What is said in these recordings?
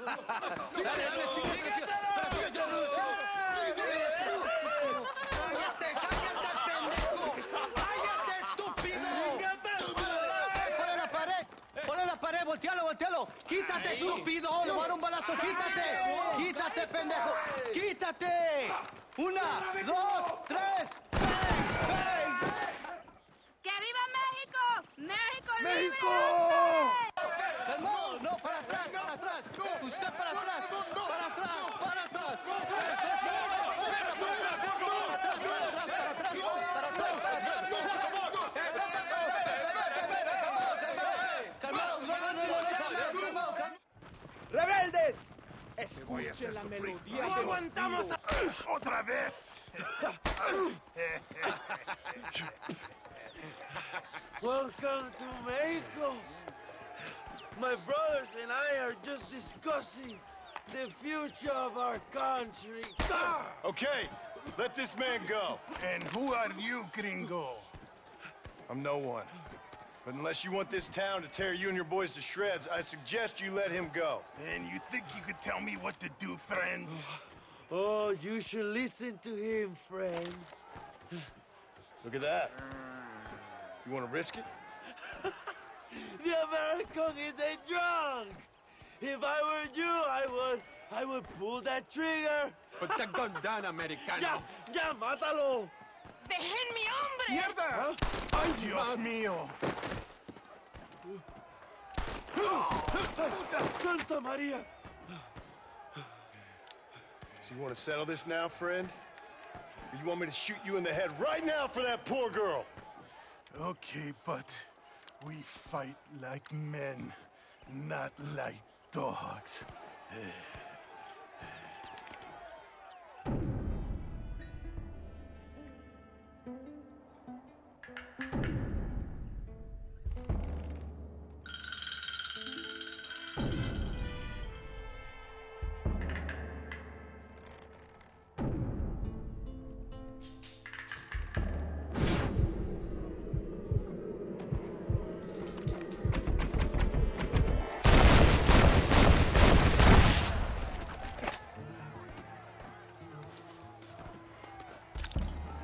Dale, dale, chicas, ¡Cállate, pendejo! ¡Cállate, estúpido! ¡Ponle la pared! ¡Voltealo! ¡Quítate, estúpido! ¡Le voy a dar un balazo! ¡Quítate, pendejo! ¡Quítate! 1, 2, 3. ¡Bang! ¡Que viva México! ¡México libre! ¡México! ¡Calmado! ¡No, para atrás! ¡Usted para atrás! ¡Rebeldes! Escuchen la melodía. ¡No aguantamos! ¡Otra vez! Welcome to Mexico. My brothers and I are just discussing the future of our country. Okay, let this man go. And who are you, gringo? I'm no one. But unless you want this town to tear you and your boys to shreds, I suggest you let him go. And you think you could tell me what to do, friend? Oh, you should listen to him, friend. Look at that. You want to risk it? The American is a drunk. If I were you, I would pull that trigger. Put the gun down, americano. Ya, mátalo. ¡Dejen mi hombre! ¡Mierda! ¡Ay, Dios mío! Santa Maria. So you want to settle this now, friend? Or you want me to shoot you in the head right now for that poor girl? Okay, but we fight like men, not like dogs.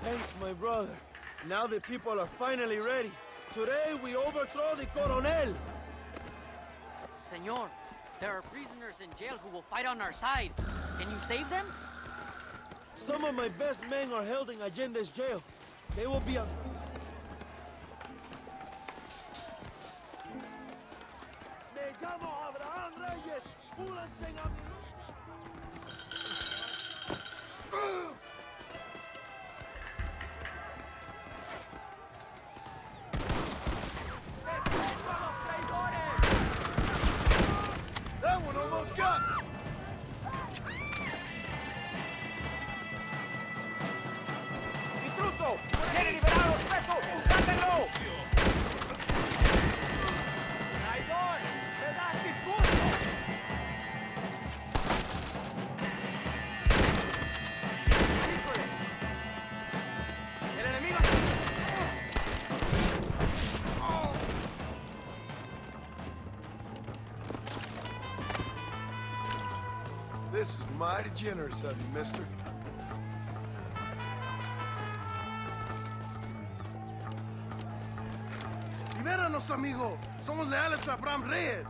Thanks, my brother. Now the people are finally ready. Today we overthrow the Coronel. Senor, there are prisoners in jail who will fight on our side. Can you save them? Some of my best men are held in Allende's jail. They will be a... Me llamo Abraham Reyes. Únanse a mi That one almost got me! ¡Intruso! ¡Tiene liberado los presos! ¡Sáquenlo! ¡Traidor! ¡Me das discurso! ¡Híjole! ¡El enemigo! This is mighty generous of you, mister. Libéranos, amigo. Somos leales a Abraham Reyes.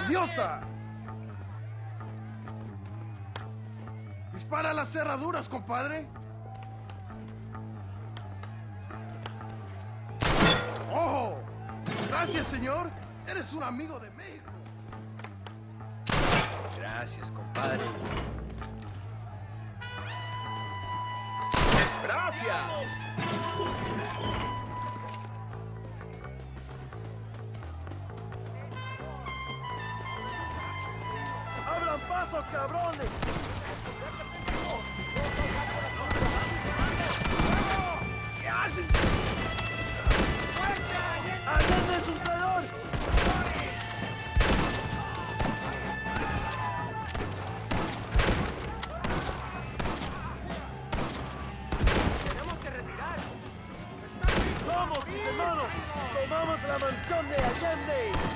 ¡Idiota! Dispara las cerraduras, compadre. ¡Ojo! Gracias, señor. Eres un amigo de México. Gracias, compadre. ¡Gracias! ¡Abran paso, cabrones! ¿Qué hacen? ¡Allende es un traidor! Tenemos que retirar. ¡Vamos, mis hermanos! ¡Tomamos la mansión de Allende!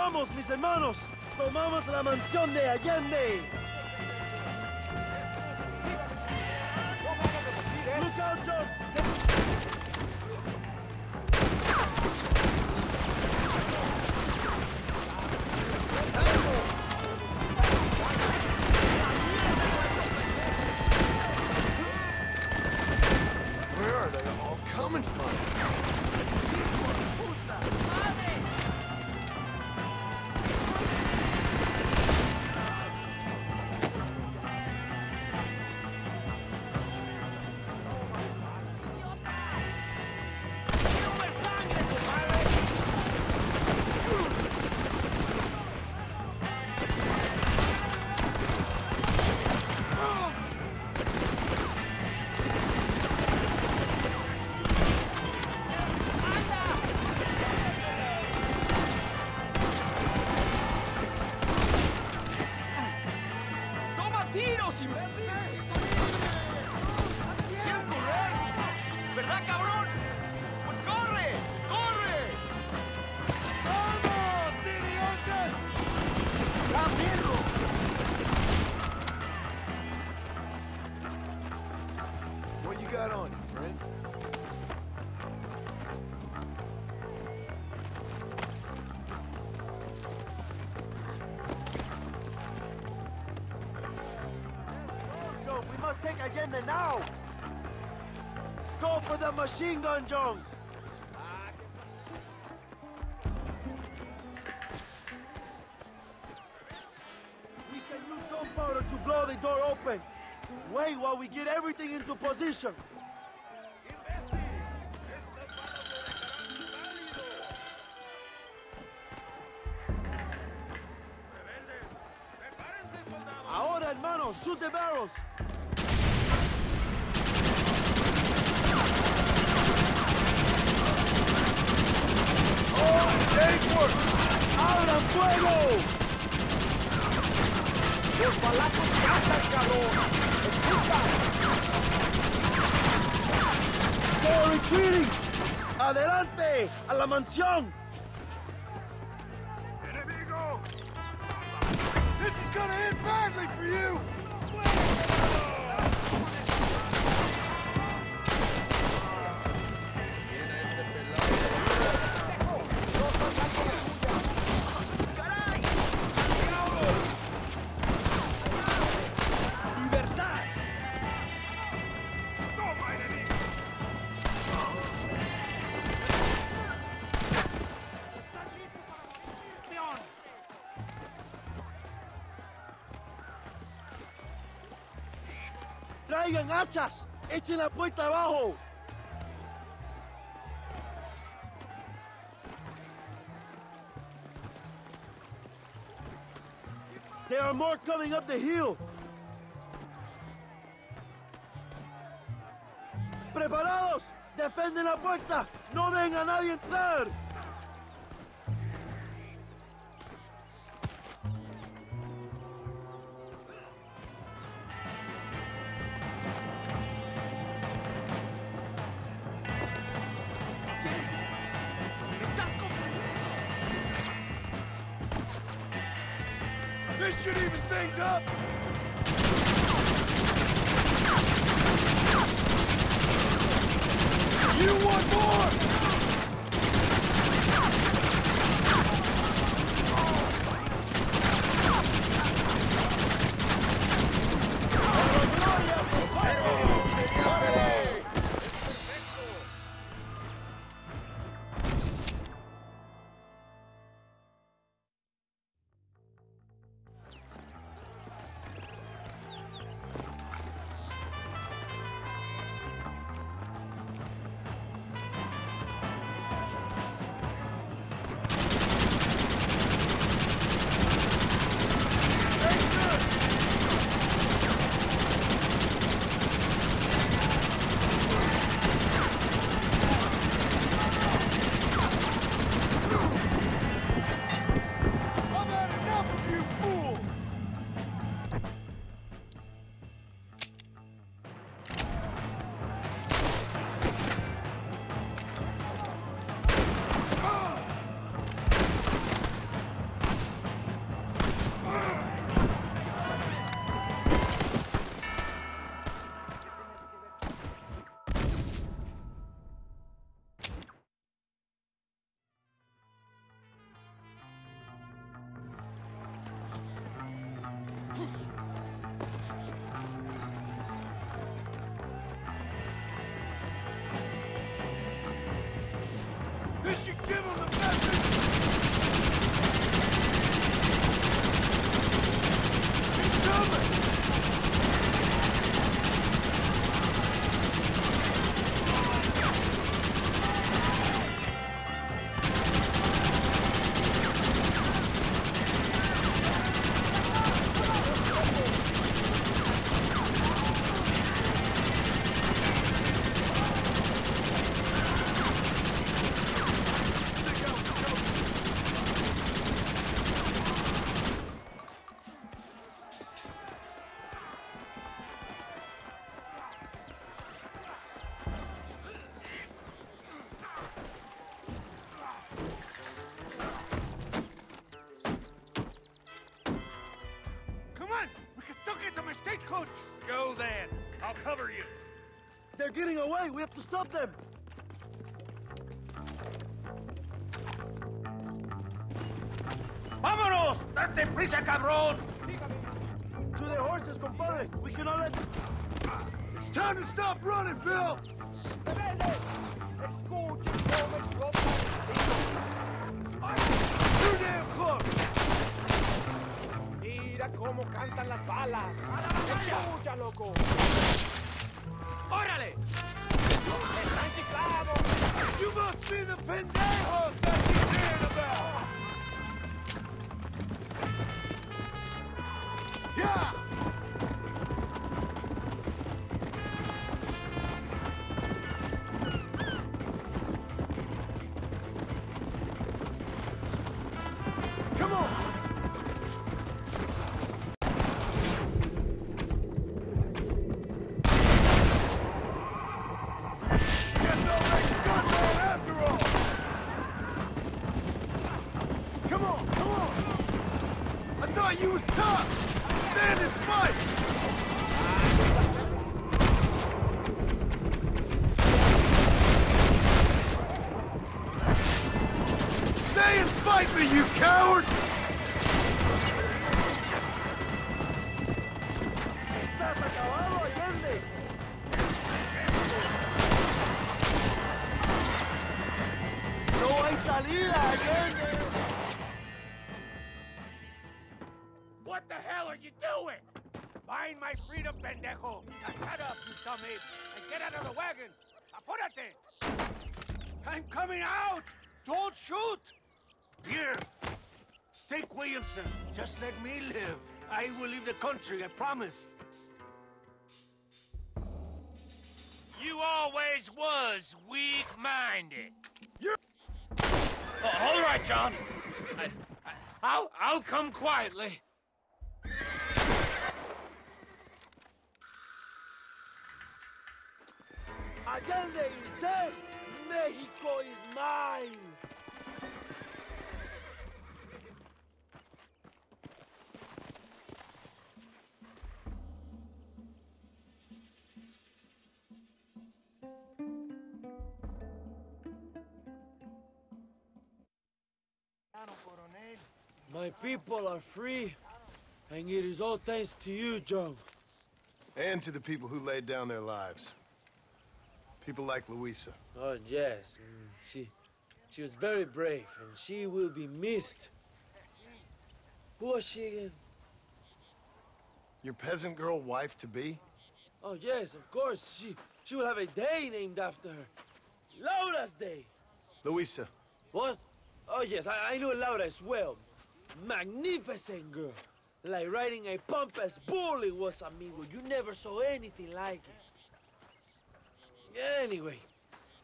¡Vamos, mis hermanos! ¡Tomamos la mansión de Allende! ¡Look out, John! Where are they all coming from? ¡Toma tiros, imbécil! ¿Quieres correr? ¿Verdad, cabrón? ¡Pues corre! ¡Corre! ¡Vamos, idiotas! ¡Ramiro! What you got on you, friend? John, we must take Allende now! Go for the machine gun, John! We can use gunpowder to blow the door open. Wait while we get everything into position. Ahora, hermanos, shoot the barrels. ¡Abran fuego! ¡Los balazos matan, cabrón! ¡Escucha! ¡They're retreating! ¡Adelante! ¡A la mansión! Enemigo! This is gonna end badly for you! ¡Libertad! Toma, enemigo! ¡Traigan hachas! ¡Echen la puerta abajo! There are more coming up the hill! ¡Preparados! ¡Defienden la puerta! ¡No dejen a nadie entrar! This should even things up! You want more? Ouch! Go then. I'll cover you. They're getting away. We have to stop them. ¡Vámonos! ¡Date prisa, cabrón! To their horses, compadre. We cannot let them... It's time to stop running, Bill! Too damn close! Mira cómo cantan las balas. Escucha, loco. ¡Órale! Están chiflados. You must be the pendejos that he's hearing about! Yeah! Come on! Guess I'll make a good one after all! Come on, come on! I thought you was tough! Stand and fight! Stay and fight me, you coward! Estás acabado, Allende! No hay salida, Allende! What the hell are you doing? Find my freedom, pendejo. Now shut up, you dummies, and get out of the wagon. Apúrate. I'm coming out! Don't shoot! Here! Take Williamson. Just let me live. I will leave the country, I promise. You always was weak-minded. All right, John. I'll come quietly. Allende is dead! Mexico is mine! My people are free, and it is all thanks to you, John. And to the people who laid down their lives. People like Luisa. Oh, yes. She was very brave, and she will be missed. Who was she again? Your peasant girl wife-to-be? Oh, yes, of course. She will have a day named after her. Laura's Day. Luisa. What? Oh, yes, I know Laura as well. Magnificent girl. Like riding a pompous bull it was, amigo. You never saw anything like it. Anyway,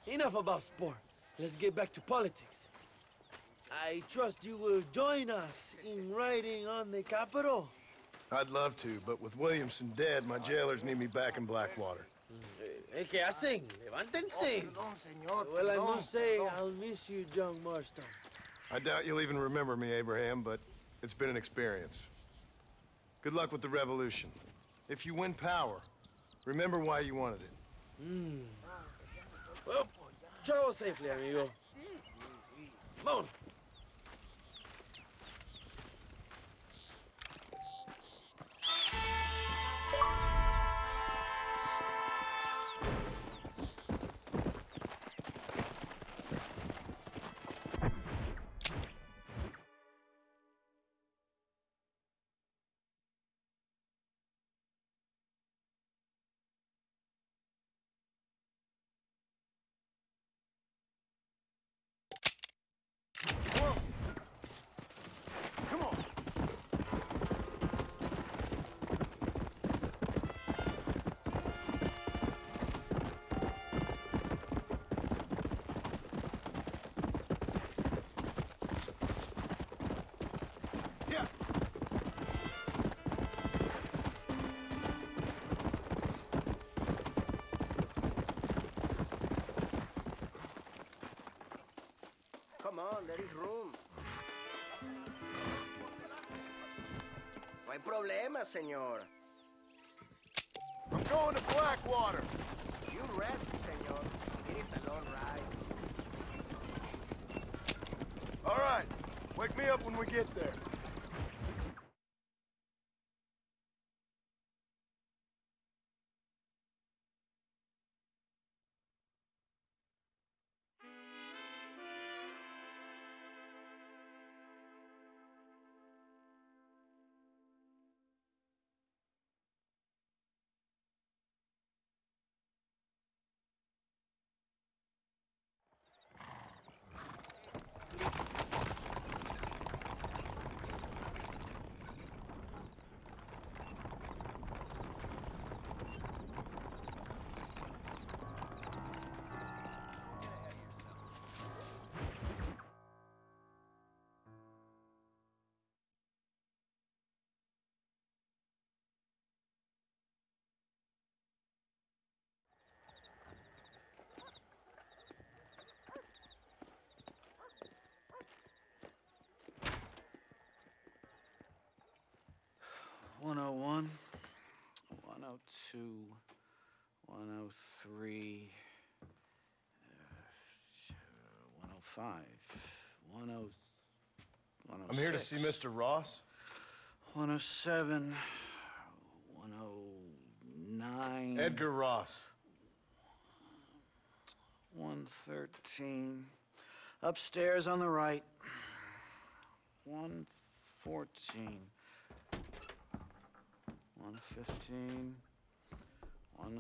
enough about sport. Let's get back to politics. I trust you will join us in riding on the Capitol. I'd love to, but with Williamson dead, my jailers need me back in Blackwater. ¿Qué hacen? Levántense. Well, I must say, I'll miss you, John Marston. I doubt you'll even remember me, Abraham, but it's been an experience. Good luck with the revolution. If you win power, remember why you wanted it. Well, travel safely, amigo. Vámonos. Come on, there is room. No hay problema, señor. going to Blackwater. You rest, senor. It is a long ride. All right. Wake me up when we get there. $101, $102, $103, $105, $106. I'm here to see Mr. Ross. $107, $109. Edgar Ross. $113. Upstairs on the right. $114. $115. $116. $117.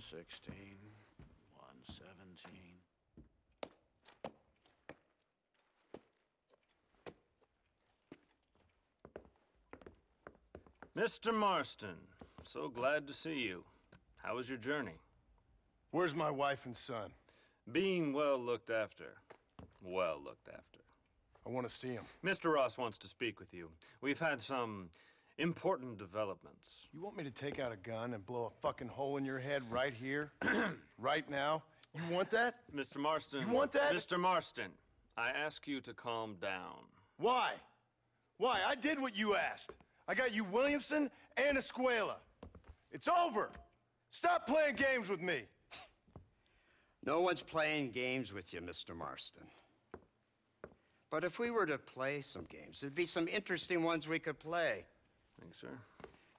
Mr. Marston, so glad to see you. How was your journey? Where's my wife and son? Being well looked after. Well looked after. I want to see him. Mr. Ross wants to speak with you. We've had some important developments. You want me to take out a gun and blow a fucking hole in your head right here? Right now? You want that? Mr. Marston. You want that? Mr. Marston, I ask you to calm down. Why? Why? I did what you asked. I got you Williamson and Escuela. It's over. Stop playing games with me. No one's playing games with you, Mr. Marston. But if we were to play some games, there'd be some interesting ones we could play. Thanks, sir.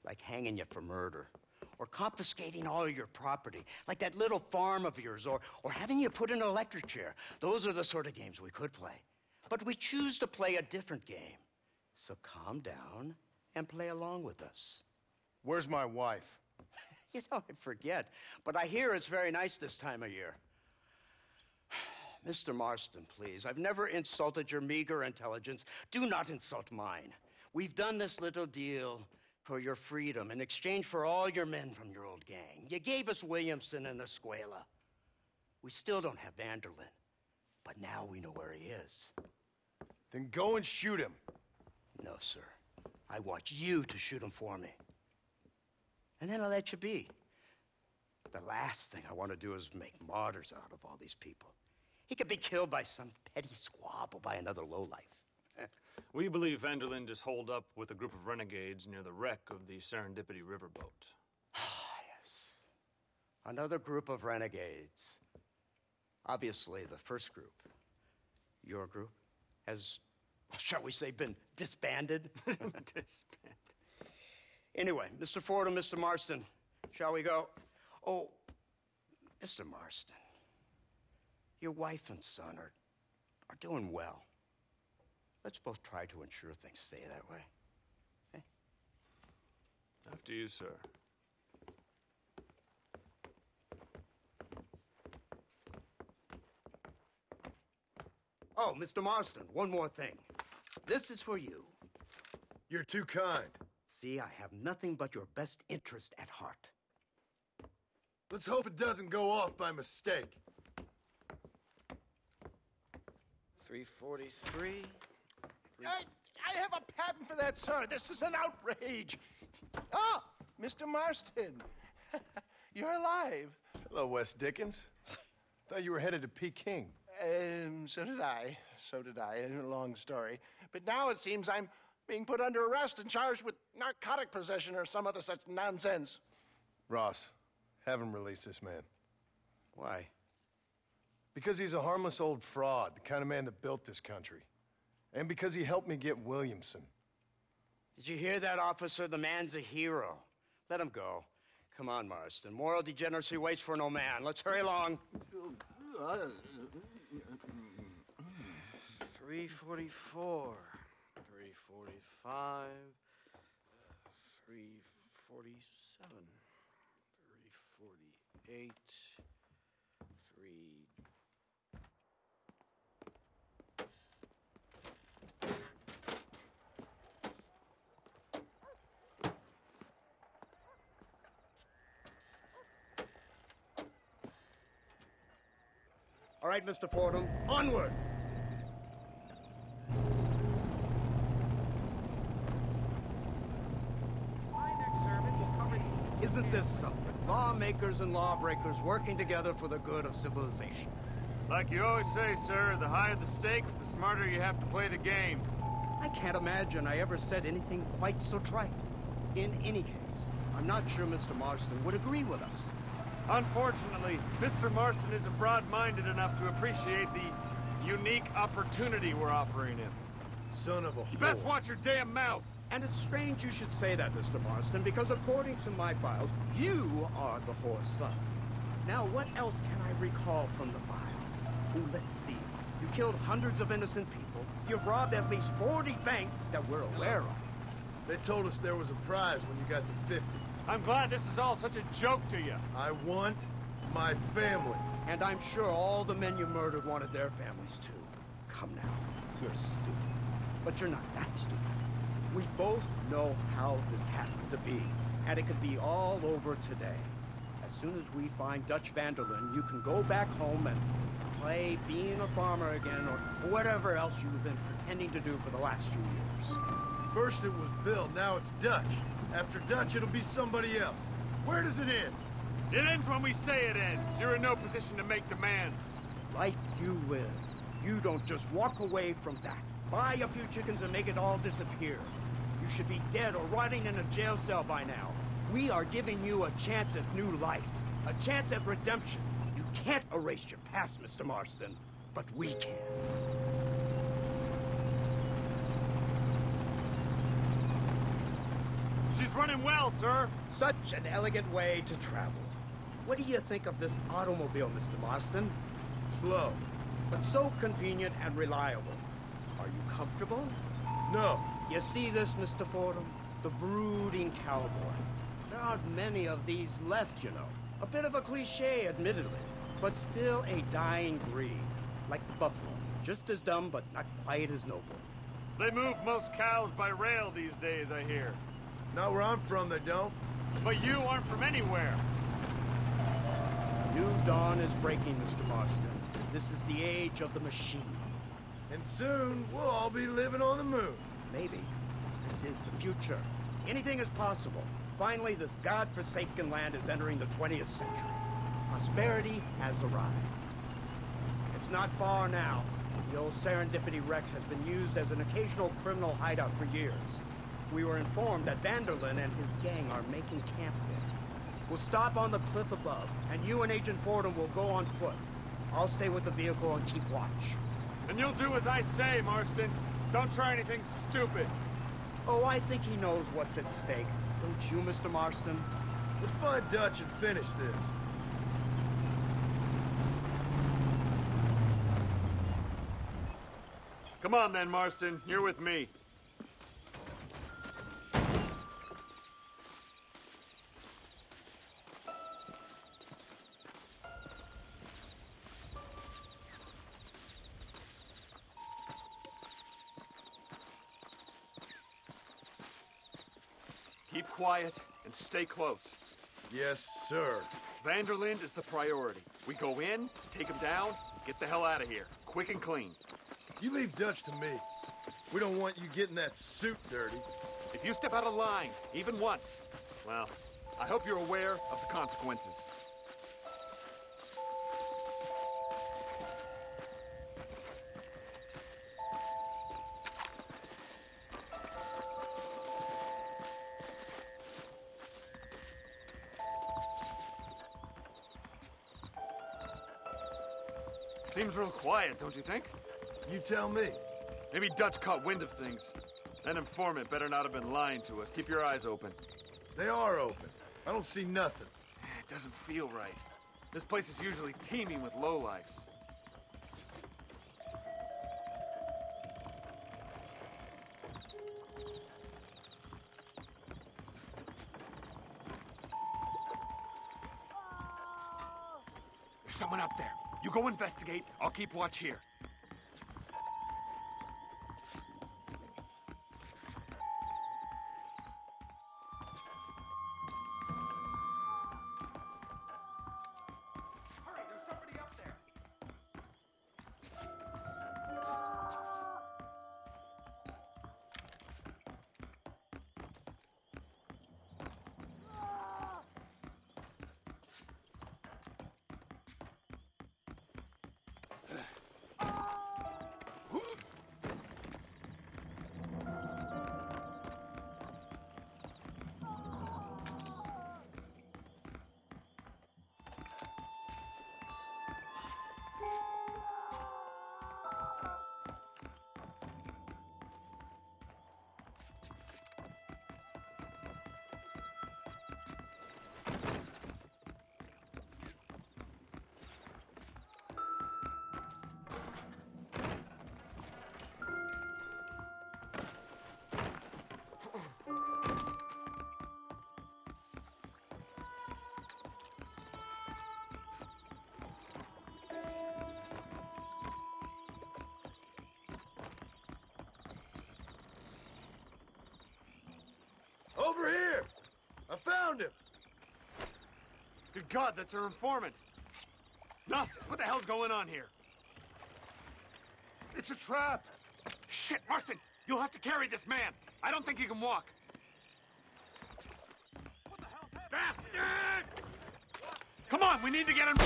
Like hanging you for murder, or confiscating all your property, like that little farm of yours, or having you put in an electric chair. Those are the sort of games we could play. But we choose to play a different game. So calm down and play along with us. Where's my wife? You know, I forget, but I hear it's very nice this time of year. Mr. Marston, please, I've never insulted your meager intelligence. Do not insult mine. We've done this little deal for your freedom in exchange for all your men from your old gang. You gave us Williamson and Escuela. We still don't have Vanderlyn, but now we know where he is. Then go and shoot him. No, sir. I want you to shoot him for me. And then I'll let you be. The last thing I want to do is make martyrs out of all these people. He could be killed by some petty squabble by another lowlife. We believe Vanderlyn is holed up with a group of renegades near the wreck of the Serendipity riverboat. Yes. Another group of renegades. Obviously, the first group, your group, has, shall we say, been disbanded? Disbanded. Anyway, Mr. Ford and Mr. Marston, shall we go? Oh, Mr. Marston, your wife and son are doing well. Let's both try to ensure things stay that way. Okay? After you, sir. Oh, Mr. Marston, one more thing. This is for you. You're too kind. See, I have nothing but your best interest at heart. Let's hope it doesn't go off by mistake. 343. I have a patent for that, sir. This is an outrage. Ah, Mr. Marston. You're alive. Hello, Wes Dickens. Thought you were headed to Peking. So did I. So did I. A long story. But now it seems I'm being put under arrest and charged with narcotic possession or some other such nonsense. Ross, have him release this man. Why? Because he's a harmless old fraud, the kind of man that built this country. And because he helped me get Williamson. Did you hear that, officer? The man's a hero. Let him go. Come on, Marston. Moral degeneracy waits for no man. Let's hurry along. 344, 345, 347, 348, 3... All right, Mr. Fordham, onward! Isn't this something? Lawmakers and lawbreakers working together for the good of civilization. Like you always say, sir, the higher the stakes, the smarter you have to play the game. I can't imagine I ever said anything quite so trite. In any case, I'm not sure Mr. Marston would agree with us. Unfortunately, Mr. Marston isn't broad-minded enough to appreciate the unique opportunity we're offering him. Son of a You best watch your damn mouth! And it's strange you should say that, Mr. Marston, because according to my files, you are the whore's son. Now, what else can I recall from the files? Oh, let's see. You killed hundreds of innocent people. You've robbed at least 40 banks that we're aware of. They told us there was a prize when you got to 50. I'm glad this is all such a joke to you. I want my family. And I'm sure all the men you murdered wanted their families too. Come now, you're stupid. But you're not that stupid. We both know how this has to be. And it could be all over today. As soon as we find Dutch van der Linde, you can go back home and play being a farmer again or whatever else you've been pretending to do for the last few years. First it was Bill, now it's Dutch. After Dutch, it'll be somebody else. Where does it end? It ends when we say it ends. You're in no position to make demands. Life you live. You don't just walk away from that. Buy a few chickens and make it all disappear. You should be dead or rotting in a jail cell by now. We are giving you a chance at new life. A chance at redemption. You can't erase your past, Mr. Marston. But we can. She's running well, sir. Such an elegant way to travel. What do you think of this automobile, Mr. Marston? Slow. But so convenient and reliable. Are you comfortable? No. You see this, Mr. Fordham? The brooding cowboy. There aren't many of these left, you know. A bit of a cliche, admittedly, but still a dying breed. Like the buffalo. Just as dumb, but not quite as noble. They move most cows by rail these days, I hear. Not where I'm from, they don't. But you aren't from anywhere. New dawn is breaking, Mr. Marston. This is the age of the machine. And soon, we'll all be living on the moon. Maybe. This is the future. Anything is possible. Finally, this godforsaken land is entering the 20th century. Prosperity has arrived. It's not far now. The old Serendipity wreck has been used as an occasional criminal hideout for years. We were informed that van der Linde and his gang are making camp there. We'll stop on the cliff above, and you and Agent Fordham will go on foot. I'll stay with the vehicle and keep watch. And you'll do as I say, Marston. Don't try anything stupid. Oh, I think he knows what's at stake. Don't you, Mr. Marston? Let's find Dutch and finish this. Come on then, Marston. You're with me. Keep quiet and stay close. Yes, sir. Van der Linde is the priority. We go in, take him down, get the hell out of here. Quick and clean. You leave Dutch to me. We don't want you getting that suit dirty. If you step out of line, even once, well, I hope you're aware of the consequences. Seems real quiet, don't you think? You tell me. Maybe Dutch caught wind of things. That informant better not have been lying to us. Keep your eyes open. They are open. I don't see nothing. It doesn't feel right. This place is usually teeming with lowlifes. There's someone up there. You go investigate. I'll keep watch here. Hurry, there's somebody up there. Over here! I found him! Good God, that's our informant. Gnostus, what the hell's going on here? It's a trap! Shit, Marston! You'll have to carry this man. I don't think he can walk. What the hell's happening? Bastard! Come on, we need to get him.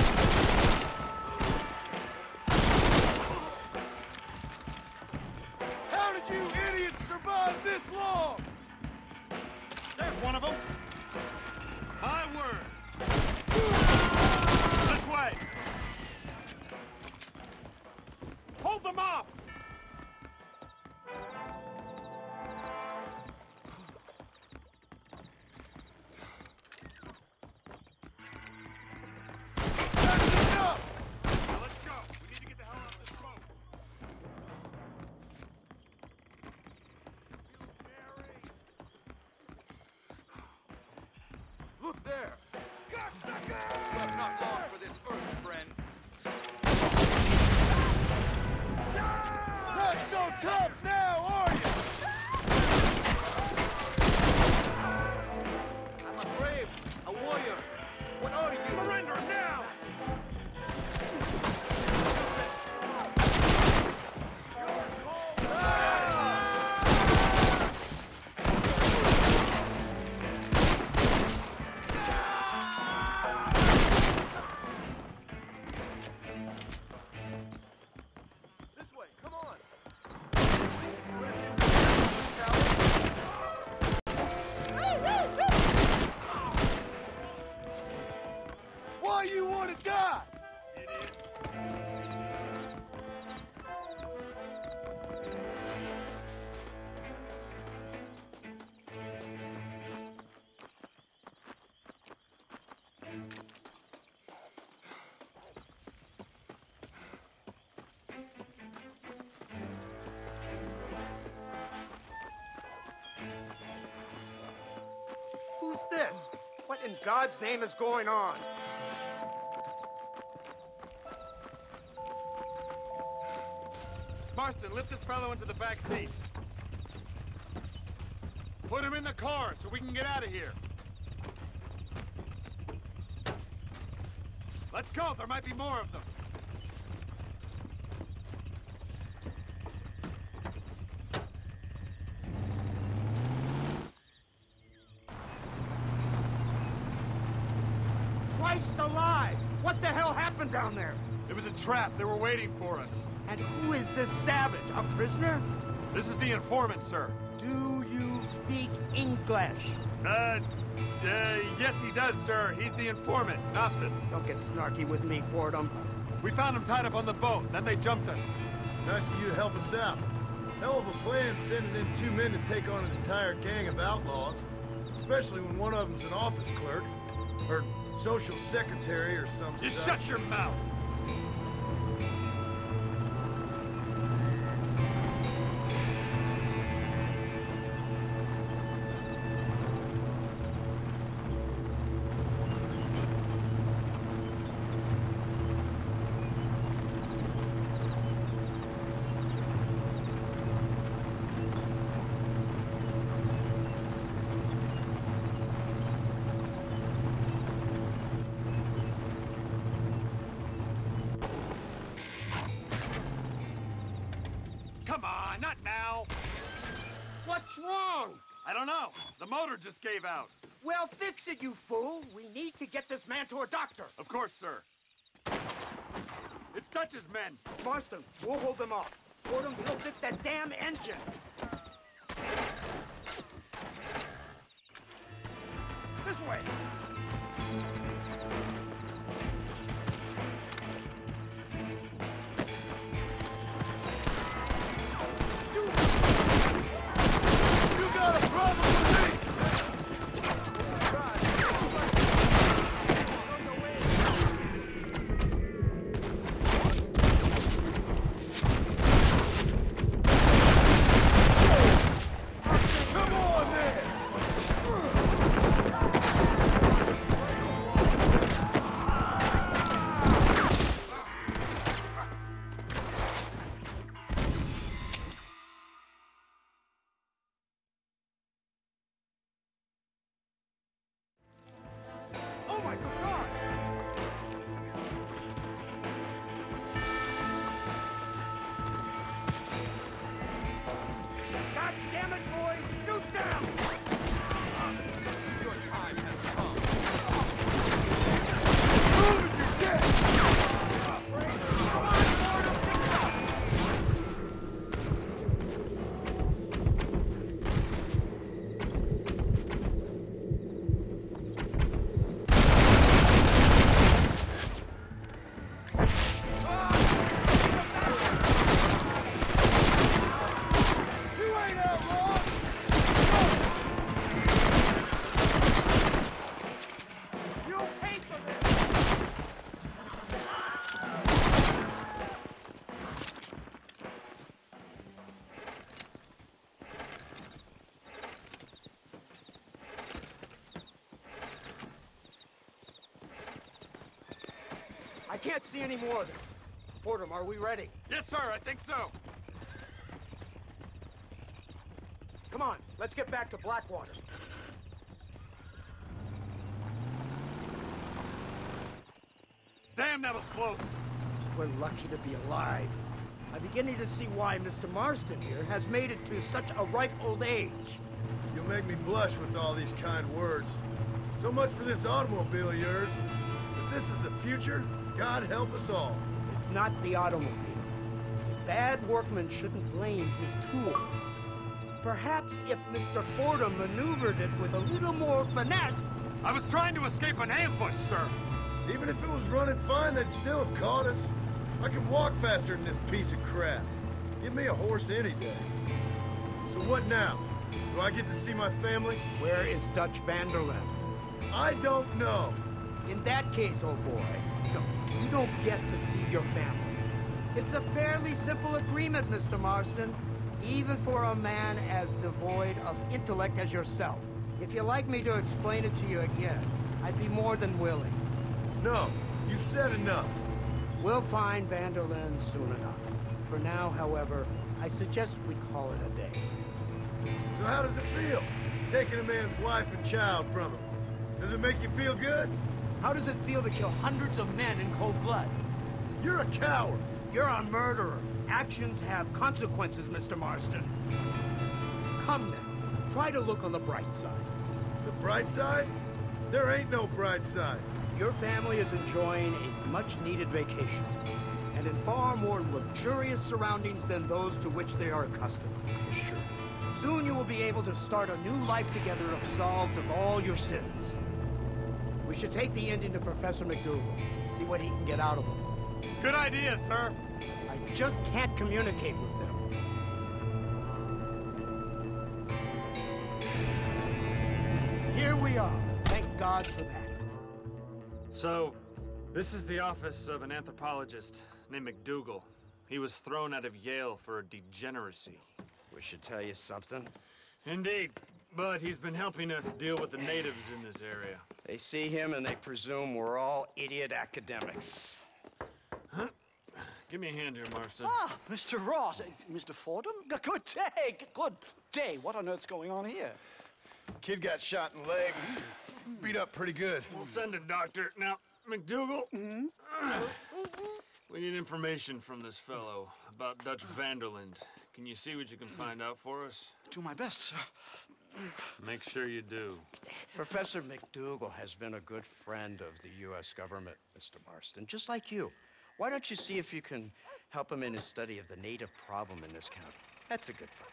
How did you idiots survive this long? There's one of them. My word. This way. Hold them off. Now let's go. We need to get the hell out of this boat. Look there! You have not long for this earth, friend. Not so tough now, are you? I'm a brave, a warrior. What are you? Surrender now! Why you want to die? Who's this? What in God's name is going on? Marston, lift this fellow into the back seat. Put him in the car so we can get out of here. Let's go, there might be more of them. Christ alive! What the hell happened down there? It was a trap, they were waiting for us. And who is this savage? A prisoner? This is the informant, sir. Do you speak English? Yes he does, sir. He's the informant, Gnostus. Don't get snarky with me, Fordham. We found them tied up on the boat, then they jumped us. Nice of you to help us out. Hell of a plan sending in 2 men to take on an entire gang of outlaws. Especially when one of them's an office clerk. Or social secretary or some Just such. shut your mouth! Come on, not now! What's wrong? I don't know. The motor just gave out. Well, fix it, you fool. We need to get this man to a doctor. Of course, sir. It's Dutch's men. Marston, we'll hold them off. Fordham, he'll fix that damn engine. This way. You got a problem with me? Come on, then! Oh, my God! God damn it, boys! Shoot down! Your time has come. You ain't outlaw! You'll pay for this! I can't see any more of them. Fordham, are we ready? Yes, sir, I think so. Come on, let's get back to Blackwater. Damn, that was close. We're lucky to be alive. I'm beginning to see why Mr. Marston here has made it to such a ripe old age. You'll make me blush with all these kind words. So much for this automobile of yours. If this is the future, God help us all. It's not the automobile. Bad workmen shouldn't blame his tools. Perhaps if Mr. Fordham maneuvered it with a little more finesse... I was trying to escape an ambush, sir. Even if it was running fine, they'd still have caught us. I can walk faster than this piece of crap. Give me a horse any day. So what now? Do I get to see my family? Where is Dutch van der Linde? I don't know. In that case, old boy, no, you don't get to see your family. It's a fairly simple agreement, Mr. Marston, even for a man as devoid of intellect as yourself. If you'd like me to explain it to you again, I'd be more than willing. No, you've said enough. We'll find van der Linde soon enough. For now, however, I suggest we call it a day. So how does it feel, taking a man's wife and child from him? Does it make you feel good? How does it feel to kill hundreds of men in cold blood? You're a coward. You're a murderer. Actions have consequences, Mr. Marston. Come now, try to look on the bright side. The bright side? There ain't no bright side. Your family is enjoying a much-needed vacation, and in far more luxurious surroundings than those to which they are accustomed, I assure you. Soon you will be able to start a new life together absolved of all your sins. We should take the Indian to Professor McDougal, see what he can get out of him. Good idea, sir. I just can't communicate with them. Here we are. Thank God for that. So, this is the office of an anthropologist named McDougal. He was thrown out of Yale for a degeneracy. We should tell you something. Indeed, but he's been helping us deal with the natives in this area. They see him and they presume we're all idiot academics. Huh? Give me a hand here, Marston. Ah, Mr. Ross. Mr. Fordham? Good day. Good day. What on earth's going on here? Kid got shot in the leg. Beat up pretty good. We'll send a doctor. Now, McDougal, we need information from this fellow about Dutch Vanderland. Can you see what you can find out for us? Do my best, sir. Make sure you do. Professor McDougal has been a good friend of the U.S. government, Mr. Marston, just like you. Why don't you see if you can help him in his study of the native problem in this county? That's a good fellow.